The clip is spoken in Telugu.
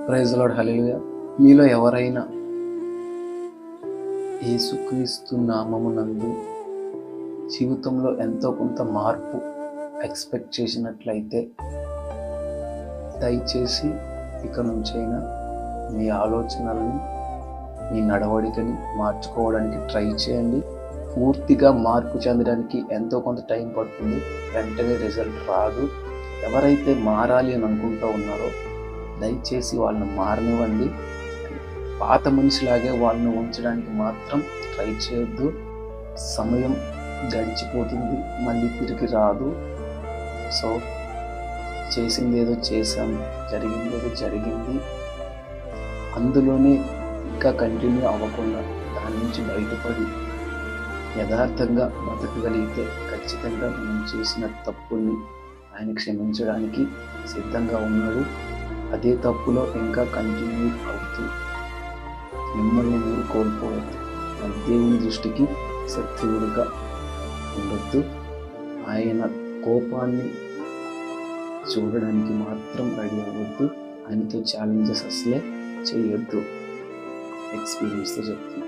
ప్రైజ్ లార్డ్, హల్లెలూయా. మీలో ఎవరైనా యేసుక్రీస్తు నామమునందు జీవితంలో ఎంతో కొంత మార్పు ఎక్స్పెక్ట్ చేసినట్లయితే దయచేసి ఇక నుంచైనా మీ ఆలోచనలను, మీ నడవడికని మార్చుకోవడానికి ట్రై చేయండి. పూర్తిగా మార్పు చెందడానికి ఎంతో కొంత టైం పడుతుంది, వెంటనే రిజల్ట్ రాదు. ఎవరైతే మారాలి అని అనుకుంటూ ఉన్నారో దయచేసి వాళ్ళని మారనివ్వండి. పాత మనిషిలాగే వాళ్ళని ఉంచడానికి మాత్రం ట్రై చేయొద్దు. సమయం గడిచిపోతుంది, మళ్ళీ తిరిగి రాదు. సో చేసింది ఏదో చేసాం, జరిగింది ఏదో జరిగింది, అందులోనే ఇంకా కంటిన్యూ అవ్వకుండా దాని నుంచి బయటపడి యథార్థంగా బతకగలిగితే ఖచ్చితంగా మనం చేసిన తప్పుల్ని ఆయన క్షమించడానికి సిద్ధంగా ఉన్నాడు. అదే తప్పులో ఇంకా కంటిన్యూ అవుతూ మిమ్మల్ని మీరు కోల్పోవద్దు. దేవుని దృష్టికి శత్రువులుగా ఉండొద్దు. ఆయన కోపాన్ని చూడడానికి మాత్రం రెడీ అవ్వద్దు. ఆయనతో ఛాలెంజెస్ అసలే చేయొద్దు. ఎక్స్పీరియన్స్తో చెప్తున్నాను.